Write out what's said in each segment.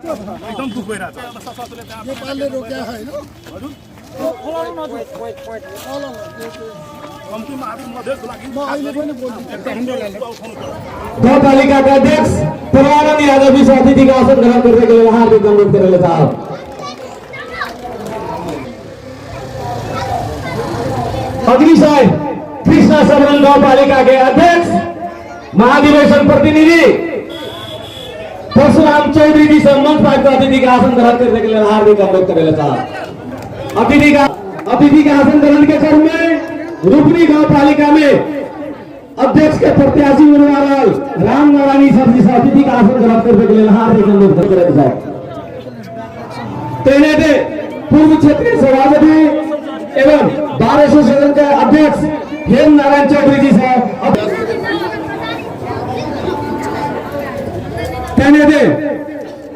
एकदम दुख भइरहेछ नेपालले रोक्या होइन कम्तीमा आफू मधेसको लागि म अहिले पनि बोल्छु गाउँपालिकाका अध्यक्ष पुराना यादव विश्व अतिथिका आसन ग्रहण करने के लिए हार्दिक अनुरोध करेले साहब। अग्नि साहब कृष्णा सबरन गाउँपालिका के अध्यक्ष महाधिवेशन प्रतिनिधि परशुराम चौधरी जी से मंच पर अतिथि का आसन ग्रहण करने के लिए हार्दिक अनुरोध करेले साहब। अतिथि का आसन ग्रहण के क्रम में रूपनी गाउँपालिका में अध्यक्ष के प्रत्याशी उम्मीदवार राम नारायणी सर जी से अतिथि का आसन ग्रहण करने के लिए हार्दिक अनुरोध करेले साहब। तेने पूर्व क्षेत्रीय सभापति एवं 1200 सदन के अध्यक्ष हेम नारायण चौधरी जी से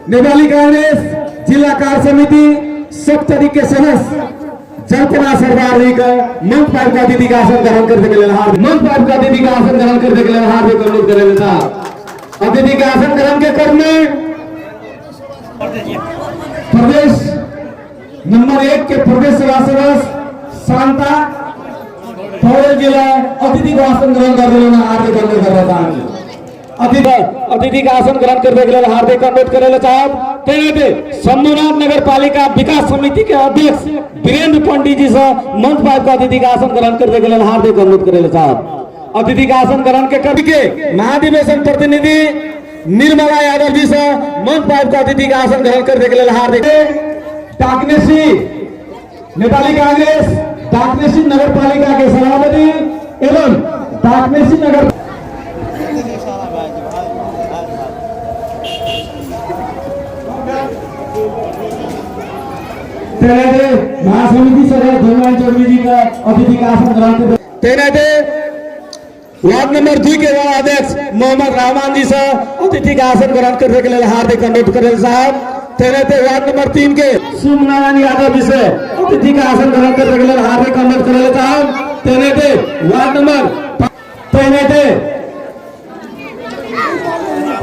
नेपाली कांग्रेस जिला कार्य समिति सब तरीके के सदस्य जलपना सरदार जी का मंच पर अतिथि का आसन ग्रहण करने के लिए मंच पर अतिथि का आसन ग्रहण करने के लिए हार्दिक अनुरोध करेंगे था। अतिथि का आसन ग्रहण के क्रम में प्रदेश नंबर 1 के प्रदेश सभा सदस्य शांता पौड़े जिला अतिथि का आसन ग्रहण करने के लिए हार्दिक अनुरोध कर रहा था। अतिथि का आसन ग्रहण करने के लिए हार्दिक अनुरोध करेले साहब। शंभुनाथ नगर पालिका विकास समिति के अध्यक्ष वीरेंद्र पंडित जी से मंच पर अतिथि का आसन ग्रहण करने के लिए हार्दिक अनुरोध करेले साहब। अतिथि का आसन ग्रहण के क्रम के महाधिवेशन प्रतिनिधि निर्मला यादव जी से मंच पर अतिथि का आसन ग्रहण करने के लिए हार्दिक। डाकनेसी नेपाली कांग्रेस डाकनेसी नगर पालिका के सभापति एवं डाकनेसी नगर महासमिति सदस्य धनराज चौधरी जी का अतिथि का आसन ग्रहण करते वार्ड नंबर 2 के अध्यक्ष मोहम्मद रहमान जी से अतिथि का आसन ग्रहण करने के लिए हार्दिक अनुरोध करें साहब। वार्ड नंबर 3 के शिव नारायण यादव जी से अतिथि का आसन ग्रहण करने के लिए हार्दिक अनुरोध करें साहब।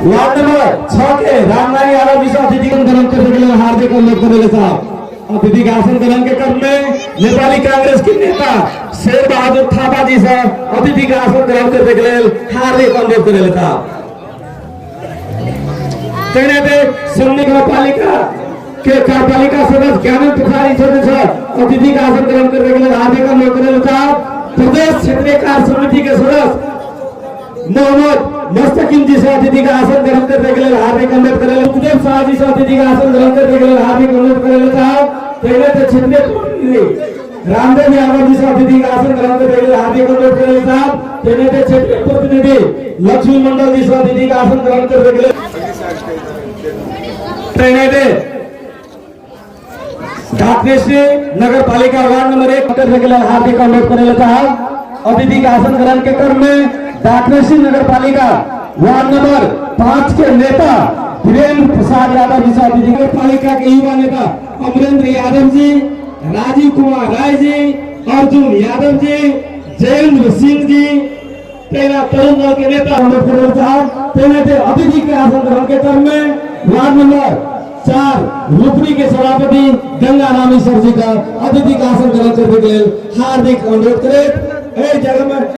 वार्ड नंबर 6 के रामनारायण यादव जी से अतिथि का ग्रहण करने के लिए हार्दिक अनुरोध करें साहब। अतिथि का आसन ग्रहण के क्रम में नेपाली कांग्रेस के नेता शेर बहादुर थापा जी से अतिथि का आसन ग्रहण करने के लिए हार्दिक अनुरोध करेले साहब। शंभु गाउँपालिका के कार्यपालिका सदस्य ज्ञानंद पुखारी सदस्य अतिथि का आसन ग्रहण करने के लिए हार्दिक अनुरोध करेले साहब। प्रदेश क्षेत्रीय कार्य समिति के सदस्य मोहम्मद मुस्तकिम जी से अतिथि का आसन ग्रहण करने के लिए हार्दिक अनुरोध करेले। सुखदेव शाह जी से अतिथि का आसन ग्रहण करने के लिए हार्दिक अनुरोध करेले साहब। क्षेत्रीय रामदेव यादव जी से अतिथि का आसन ग्रहण करने के लिए हार्दिक अनुरोध करेले साहब। क्षेत्रीय प्रतिनिधि लक्ष्मी मंडल जी से अतिथि का आसन ग्रहण करने के लिए डाकनेसी नगर पालिका वार्ड नंबर 1 करने के लिए हार्दिक अनुरोध करेले साहब। अतिथि का आसन ग्रहण के क्रम में डाकनेसी नगर पालिका वार्ड नंबर 5 के नेता वीरेंद्र प्रसाद यादव जी से अतिथि नगर पालिका के युवा नेता अमरेंद्र यादव जी, राजीव कुमार राय जी, अर्जुन यादव जी, जयेंद्र सिंह जी, तरुण दल के नेता अतिथि के आसन ग्रहण के क्रम में वार्ड नंबर 4 रूपनी के सभापति गंगा रामी सर जी का अतिथि का आसन ग्रहण करने के लिए हार्दिक अनुरोध करें।